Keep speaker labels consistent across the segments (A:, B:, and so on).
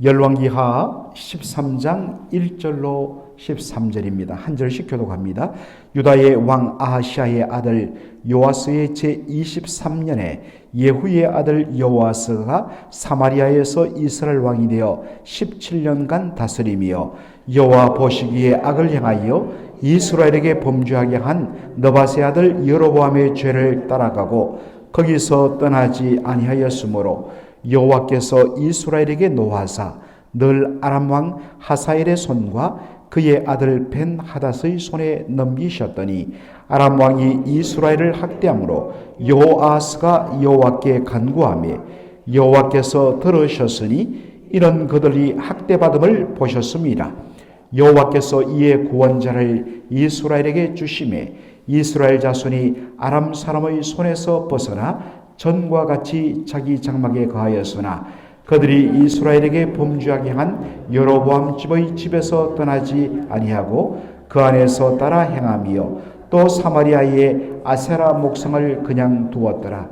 A: 열왕기하 13장 1절로 13절입니다. 한 절씩 교독합니다. 유다의 왕 아하시아의 아들 요아스의 제23년에 예후의 아들 여호아스가 사마리아에서 이스라엘 왕이 되어 17년간 다스리며 여호와 보시기에 악을 행하여 이스라엘에게 범죄하게 한 느밧의 아들 여로보암의 죄를 따라가고 거기서 떠나지 아니하였으므로 여호와께서 이스라엘에게 노하사 늘 아람 왕 하사엘의 손과 그의 아들 벤 하닷의 손에 넘기셨더니 아람 왕이 이스라엘을 학대함으로 여호아스가 여호와께 간구하며 여호와께서 들으셨으니 이런 그들이 학대받음을 보셨습니다. 여호와께서 이에 구원자를 이스라엘에게 주시매 이스라엘 자손이 아람 사람의 손에서 벗어나 전과 같이 자기 장막에 거하였으나 그들이 이스라엘에게 범죄하게 한 여로보암 집의 집에서 떠나지 아니하고 그 안에서 따라 행하며 또 사마리아의 아세라 목성을 그냥 두었더라.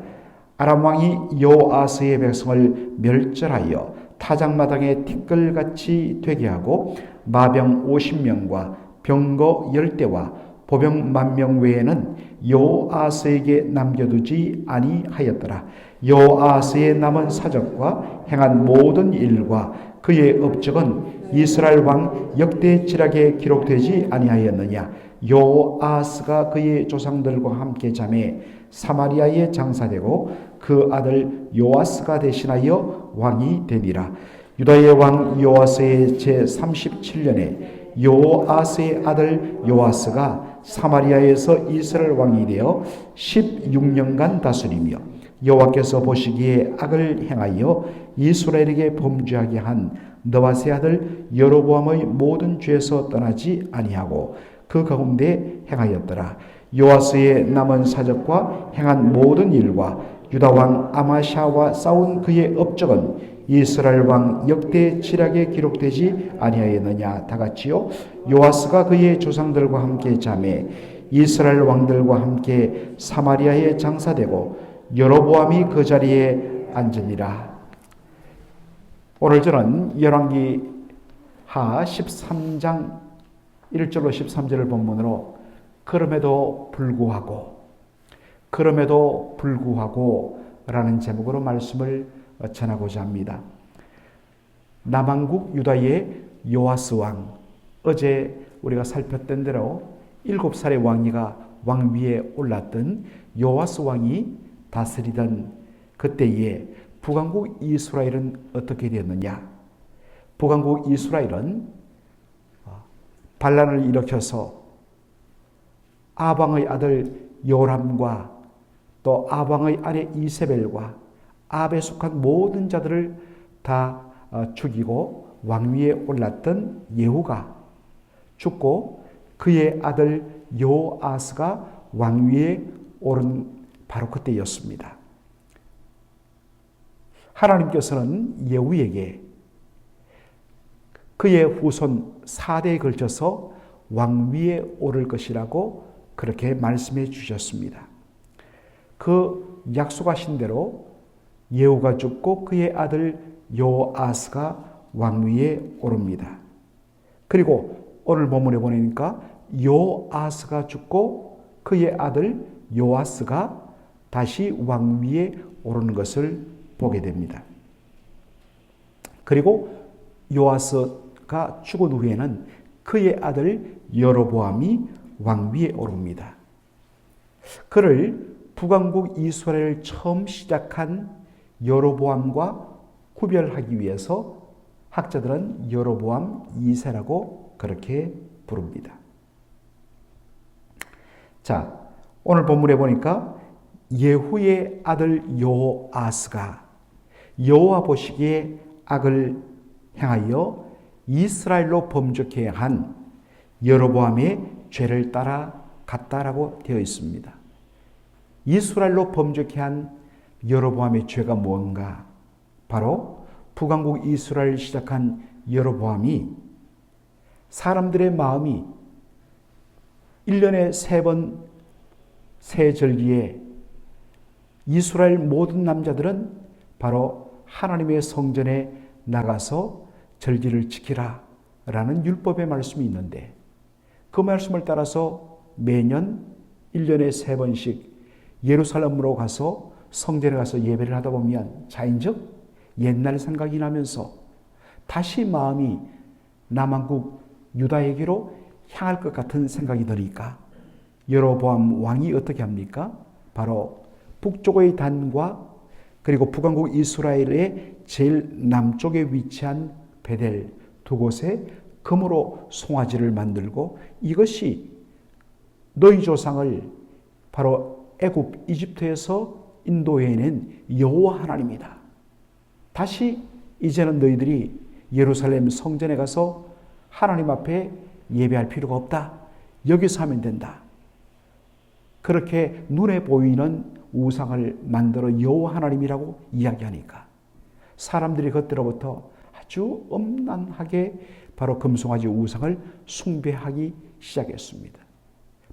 A: 아람 왕이 여호아스의 백성을 멸절하여 타작마당에 티끌같이 되게 하고 마병 50명과 병거 10대와 보병 10,000명 외에는 여호아스에게 남겨두지 아니하였더라. 여호아스의 남은 사적과 행한 모든 일과 그의 업적은 이스라엘 왕 역대지략에 기록되지 아니하였느냐. 여호아스가 그의 조상들과 함께 잠에 사마리아에 장사되고 그 아들 요아스가 대신하여 왕이 되니라. 유다의 왕 요아스의 제37년에 요아스의 아들 요아스가 사마리아에서 이스라엘 왕이 되어 16년간 다스리며 여호와께서 보시기에 악을 행하여 이스라엘에게 범죄하게 한 느밧의 아들 여로보암의 모든 죄에서 떠나지 아니하고 그 가운데 행하였더라. 요아스의 남은 사적과 행한 모든 일과 유다 왕 아마샤와 싸운 그의 업적은 이스라엘 왕 역대 지략에 기록되지 아니하였느냐. 다같이요 요아스가 그의 조상들과 함께 잠에 이스라엘 왕들과 함께 사마리아에 장사되고 여로보암이 그 자리에 앉으니라. 오늘 저는 열왕기하 13장 1절로 13절을 본문으로 그럼에도 불구하고 라는 제목으로 말씀을 전하고자 합니다. 남왕국 유다의 요아스 왕, 어제 우리가 살폈던 대로 7살의 왕이가 왕위에 올랐던 요아스 왕이 다스리던 그때에 북왕국 이스라엘은 어떻게 되었느냐. 북왕국 이스라엘은 반란을 일으켜서 아방의 아들 요람과 또 아방의 아내 이세벨과 아합에 속한 모든 자들을 다 죽이고 왕위에 올랐던 예후가 죽고 그의 아들 요아스가 왕위에 오른 바로 그때였습니다. 하나님께서는 예후에게 그의 후손 4대에 걸쳐서 왕위에 오를 것이라고 그렇게 말씀해 주셨습니다. 그 약속하신 대로 예후가 죽고 그의 아들 요아스가 왕위에 오릅니다. 그리고 오늘 본문에 보니까 요아스가 죽고 그의 아들 요아스가 다시 왕위에 오르는 것을 보게 됩니다. 그리고 요아스가 죽은 후에는 그의 아들 여로보암이 왕위에 오릅니다. 그를 북왕국 이스라엘을 처음 시작한 여로보암과 구별하기 위해서 학자들은 여로보암 2세라고 그렇게 부릅니다. 자, 오늘 본문에 보니까 예후의 아들 요아스가 여호와 보시기에 악을 행하여 이스라엘로 범죄케 한 여로보암의 죄를 따라갔다라고 되어 있습니다. 이스라엘로 범죄케 한 여로보암의 죄가 뭔가? 바로 북왕국 이스라엘을 시작한 여로보암이 사람들의 마음이 1년에 3번 새 절기에 이스라엘 모든 남자들은 바로 하나님의 성전에 나가서 절기를 지키라 라는 율법의 말씀이 있는데 그 말씀을 따라서 매년 1년에 3번씩 예루살렘으로 가서 성전에 가서 예배를 하다 보면 자인적 옛날 생각이 나면서 다시 마음이 남한국 유다에게로 향할 것 같은 생각이 드니까 여로보암 왕이 어떻게 합니까? 바로 북쪽의 단과 그리고 북왕국 이스라엘의 제일 남쪽에 위치한 베델 두 곳에 금으로 송아지를 만들고 이것이 너희 조상을 바로 애굽 이집트에서 인도해낸 여호와 하나님이다. 다시 이제는 너희들이 예루살렘 성전에 가서 하나님 앞에 예배할 필요가 없다. 여기서 하면 된다. 그렇게 눈에 보이는 우상을 만들어 여호와 하나님이라고 이야기하니까 사람들이 그때로부터 아주 엄난하게 바로 금송아지 우상을 숭배하기 시작했습니다.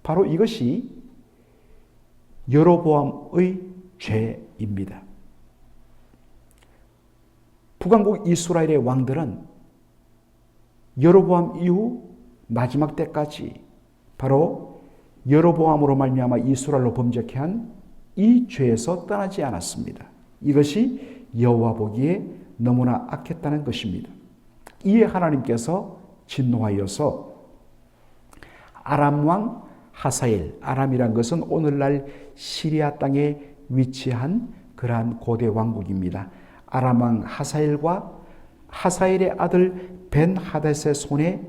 A: 바로 이것이 여로보암의 죄입니다. 북왕국 이스라엘의 왕들은 여로보암 이후 마지막 때까지 바로 여로보암으로 말미암아 이스라엘로 범죄케 한 이 죄에서 떠나지 않았습니다. 이것이 여호와 보기에 너무나 악했다는 것입니다. 이에 하나님께서 진노하여서 아람 왕 하사엘, 아람이란 것은 오늘날 시리아 땅에 위치한 그러한 고대 왕국입니다. 아람 왕 하사엘과 하사엘의 아들 벤 하닷의 손에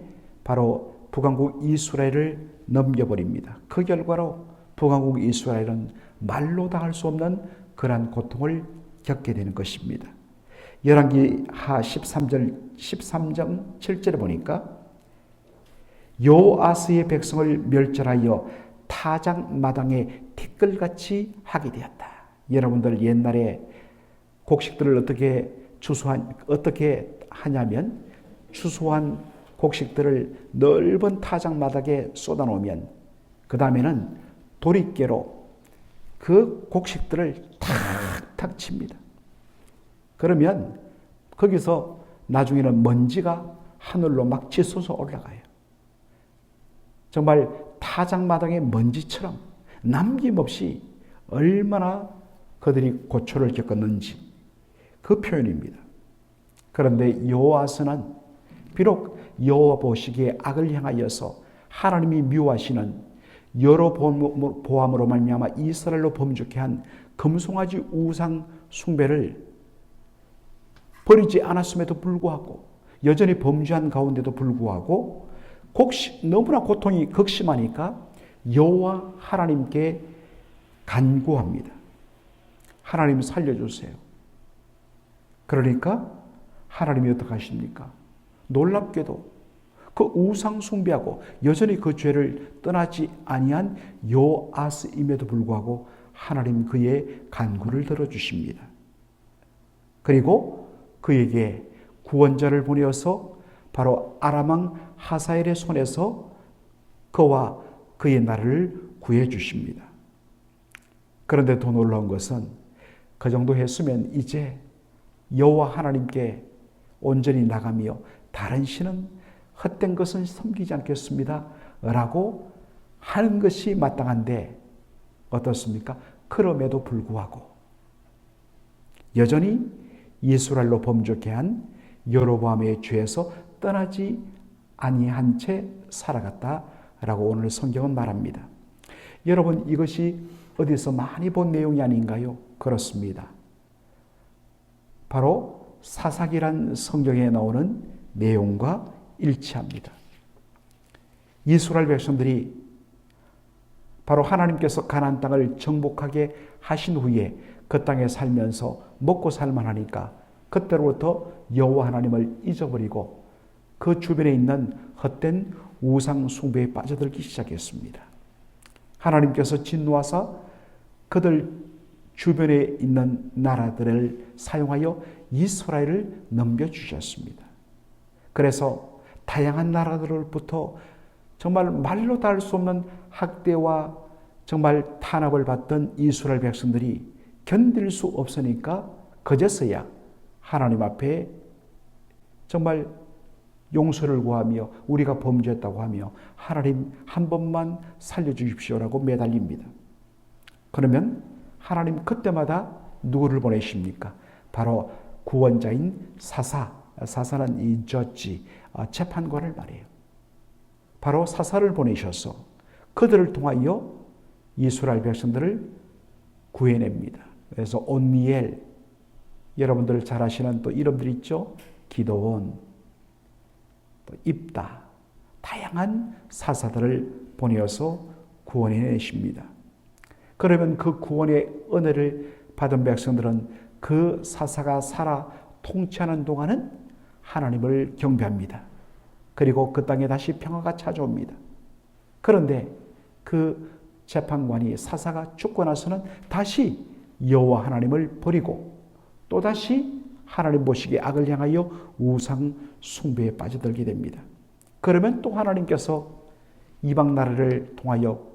A: 바로 북왕국 이스라엘을 넘겨버립니다. 그 결과로 북왕국 이스라엘은 말로 다 할 수 없는 그러한 고통을 겪게 되는 것입니다. 열왕기하 13장 7절에 보니까 여호아스의 백성을 멸절하여 타작마당에 티끌같이 하게 되었다. 여러분들 옛날에 곡식들을 어떻게 하냐면 추수한 곡식들을 넓은 타작마당에 쏟아놓으면 그 다음에는 도리깨로 그 곡식들을 탁탁 칩니다. 그러면 거기서 나중에는 먼지가 하늘로 막 치솟아 올라가요. 정말 타작마당의 먼지처럼 남김없이 얼마나 그들이 고초를 겪었는지 그 표현입니다. 그런데 여호아스는 비록 여호와 보시기에 악을 향하여서 하나님이 미워하시는 여로보암으로 말미암아 이스라엘로 범죄케 한 금송아지 우상 숭배를 버리지 않았음에도 불구하고 여전히 범죄한 가운데도 불구하고 너무나 고통이 극심하니까 여호와 하나님께 간구합니다. 하나님 살려주세요. 그러니까 하나님이 어떻게 하십니까? 놀랍게도 그 우상 숭배하고 여전히 그 죄를 떠나지 아니한 여호아스임에도 불구하고 하나님 그의 간구를 들어주십니다. 그리고 그에게 구원자를 보내어서 바로 아람 왕 하사엘의 손에서 그와 그의 나라를 구해 주십니다. 그런데 더 놀라운 것은 그 정도 했으면 이제 여호와 하나님께 온전히 나가며 다른 신은 헛된 것은 섬기지 않겠습니다 라고 하는 것이 마땅한데 어떻습니까? 그럼에도 불구하고 여전히 이스라엘로 범죄케 한 여로보암의 죄에서 떠나지 아니한 채 살아갔다라고 오늘 성경은 말합니다. 여러분 이것이 어디서 많이 본 내용이 아닌가요? 그렇습니다. 바로 사사기란 성경에 나오는 내용과 일치합니다. 이스라엘 백성들이 바로 하나님께서 가나안 땅을 정복하게 하신 후에 그 땅에 살면서 먹고 살만하니까 그때로부터 여호와 하나님을 잊어버리고 그 주변에 있는 헛된 우상 숭배에 빠져들기 시작했습니다. 하나님께서 진노하사 그들 주변에 있는 나라들을 사용하여 이스라엘을 넘겨주셨습니다. 그래서 다양한 나라들로부터 정말 말로 다 할 수 없는 학대와 정말 탄압을 받던 이스라엘 백성들이 견딜 수 없으니까 그제서야 하나님 앞에 정말 용서를 구하며 우리가 범죄했다고 하며 하나님 한 번만 살려주십시오라고 매달립니다. 그러면 하나님 그때마다 누구를 보내십니까? 바로 구원자인 사사는 이 저지, 재판관을 말해요. 바로 사사를 보내셔서 그들을 통하여 이스라엘 백성들을 구해냅니다. 그래서 온니엘, 여러분들 잘 아시는 또 이름들 있죠? 기도원, 또 입다, 다양한 사사들을 보내어서 구원해내십니다. 그러면 그 구원의 은혜를 받은 백성들은 그 사사가 살아 통치하는 동안은 하나님을 경배합니다. 그리고 그 땅에 다시 평화가 찾아옵니다. 그런데 그 재판관이 사사가 죽고 나서는 다시 여호와 하나님을 버리고 또다시 하나님 보시기에 악을 향하여 우상 숭배에 빠져들게 됩니다. 그러면 또 하나님께서 이방 나라를 통하여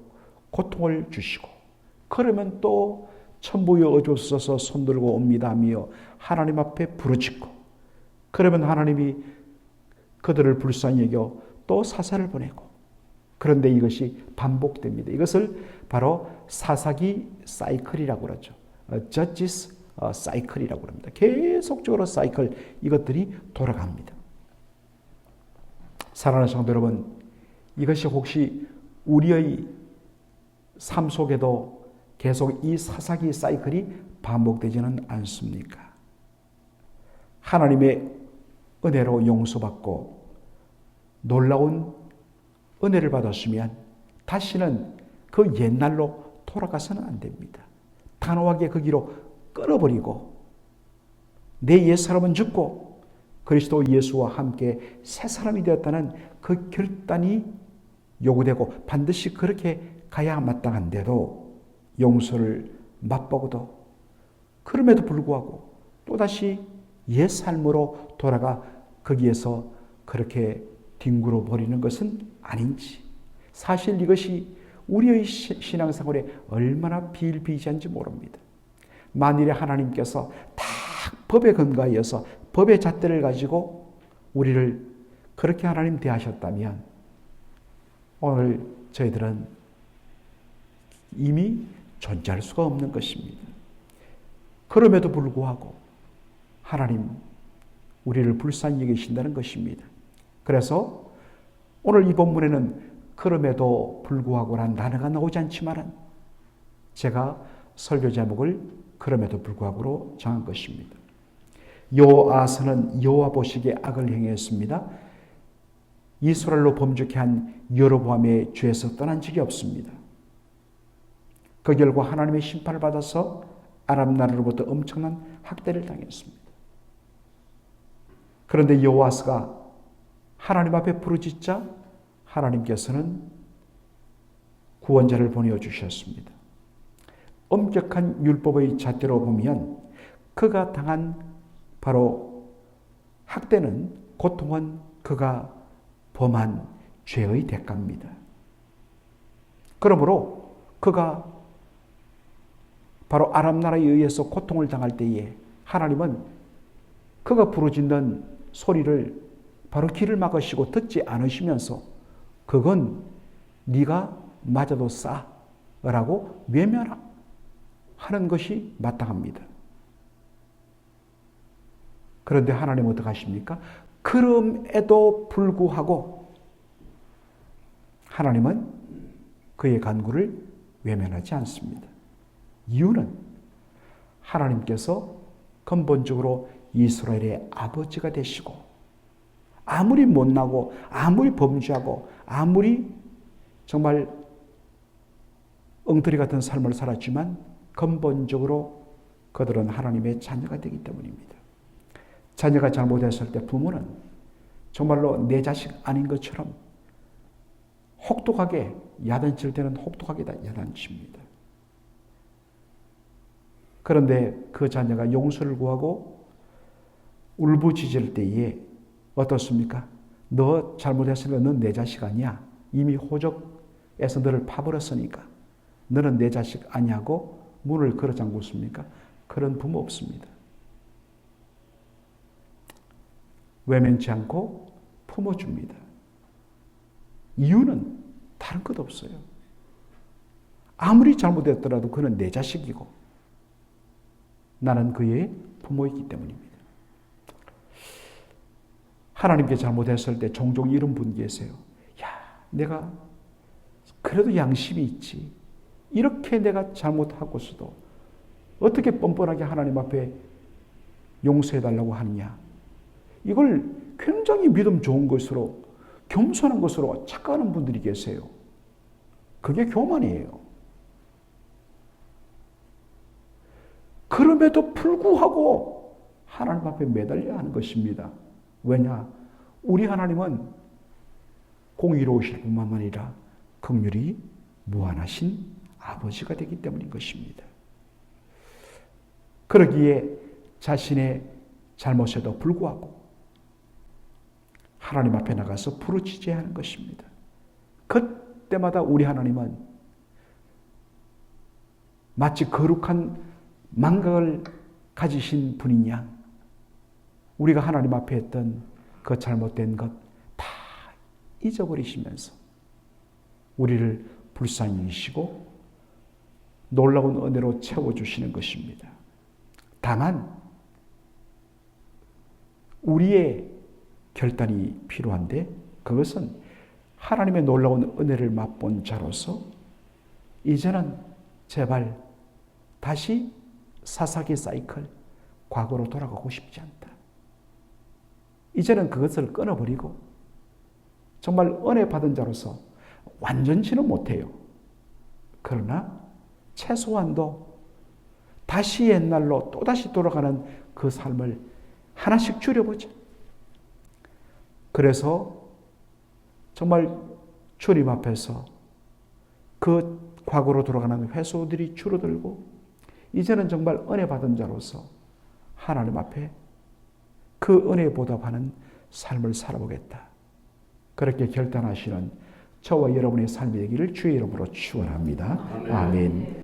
A: 고통을 주시고 그러면 또 천부여 어조서서 손들고 옵니다 하며 하나님 앞에 부르짖고 그러면 하나님이 그들을 불쌍히 여겨 또 사사를 보내고 그런데 이것이 반복됩니다. 이것을 바로 사사기 사이클이라고 그러죠. Judges 사이클이라고 합니다. 계속적으로 사이클 이것들이 돌아갑니다. 사랑하는 성도 여러분, 이것이 혹시 우리의 삶 속에도 계속 이 사사기 사이클이 반복되지는 않습니까? 하나님의 은혜로 용서받고 놀라운 은혜를 받았으면 다시는 그 옛날로 돌아가서는 안 됩니다. 단호하게 그 길로 끊어버리고 내 옛사람은 죽고 그리스도 예수와 함께 새 사람이 되었다는 그 결단이 요구되고 반드시 그렇게 가야 마땅한데도 용서를 맛보고도 그럼에도 불구하고 또다시 옛 삶으로 돌아가 거기에서 그렇게 뒹굴어 버리는 것은 아닌지, 사실 이것이 우리의 신앙생활에 얼마나 비일비재한지 모릅니다. 만일에 하나님께서 다 법에 근거하여서 법의 잣대를 가지고 우리를 그렇게 하나님 대하셨다면 오늘 저희들은 이미 존재할 수가 없는 것입니다. 그럼에도 불구하고 하나님 우리를 불쌍히 여기신다는 것입니다. 그래서 오늘 이 본문에는 그럼에도 불구하고라는 단어가 나오지 않지만 제가 설교 제목을 그럼에도 불구하고로 정한 것입니다. 여호아스는 여호와 보시기에 악을 행했습니다. 이스라엘로 범죄케 한 여로보암의 죄에서 떠난 적이 없습니다. 그 결과 하나님의 심판을 받아서 아람 나라로부터 엄청난 학대를 당했습니다. 그런데 여호아스가 하나님 앞에 부르짖자 하나님께서는 구원자를 보내어 주셨습니다. 엄격한 율법의 잣대로 보면 그가 당한 바로 학대는, 고통은 그가 범한 죄의 대가입니다. 그러므로 그가 바로 아람 나라에 의해서 고통을 당할 때에 하나님은 그가 부르짖는 소리를 바로 귀를 막으시고 듣지 않으시면서 그건 네가 맞아도 싸라고 외면하는 것이 마땅합니다. 그런데 하나님은 어떻게 하십니까? 그럼에도 불구하고 하나님은 그의 간구를 외면하지 않습니다. 이유는 하나님께서 근본적으로 이스라엘의 아버지가 되시고 아무리 못나고 아무리 범죄하고 아무리 정말 엉터리 같은 삶을 살았지만 근본적으로 그들은 하나님의 자녀가 되기 때문입니다. 자녀가 잘못했을 때 부모는 정말로 내 자식 아닌 것처럼 혹독하게 야단칠 때는 혹독하게 야단칩니다. 그런데 그 자녀가 용서를 구하고 울부짖을 때에 어떻습니까? 너 잘못했으니까 넌 내 자식 아니야. 이미 호적에서 너를 파버렸으니까 너는 내 자식 아니하고 문을 걸어 잠그십니까? 그런 부모 없습니다. 외면치 않고 품어줍니다. 이유는 다른 것 없어요. 아무리 잘못했더라도 그는 내 자식이고 나는 그의 부모이기 때문입니다. 하나님께 잘못했을 때 종종 이런 분 계세요. 야, 내가 그래도 양심이 있지. 이렇게 내가 잘못하고서도 어떻게 뻔뻔하게 하나님 앞에 용서해달라고 하느냐. 이걸 굉장히 믿음 좋은 것으로, 겸손한 것으로 착각하는 분들이 계세요. 그게 교만이에요. 그럼에도 불구하고 하나님 앞에 매달려야 하는 것입니다. 왜냐? 우리 하나님은 공의로우실 뿐만 아니라 긍휼이 무한하신 아버지가 되기 때문인 것입니다. 그러기에 자신의 잘못에도 불구하고 하나님 앞에 나가서 부르짖어야 하는 것입니다. 그때마다 우리 하나님은 마치 거룩한 망각을 가지신 분인 양 우리가 하나님 앞에 했던 그 잘못된 것 다 잊어버리시면서 우리를 불쌍히 여기시고 놀라운 은혜로 채워주시는 것입니다. 다만 우리의 결단이 필요한데 그것은 하나님의 놀라운 은혜를 맛본 자로서 이제는 제발 다시 사사기 사이클 과거로 돌아가고 싶지 않다. 이제는 그것을 끊어버리고 정말 은혜 받은 자로서 완전치는 못해요. 그러나 최소한도 다시 옛날로 또다시 돌아가는 그 삶을 하나씩 줄여보자. 그래서 정말 주님 앞에서 그 과거로 돌아가는 회소들이 줄어들고 이제는 정말 은혜 받은 자로서 하나님 앞에 그 은혜에 보답하는 삶을 살아보겠다. 그렇게 결단하시는 저와 여러분의 삶이 되기를 주의 이름으로 축원합니다. 아멘.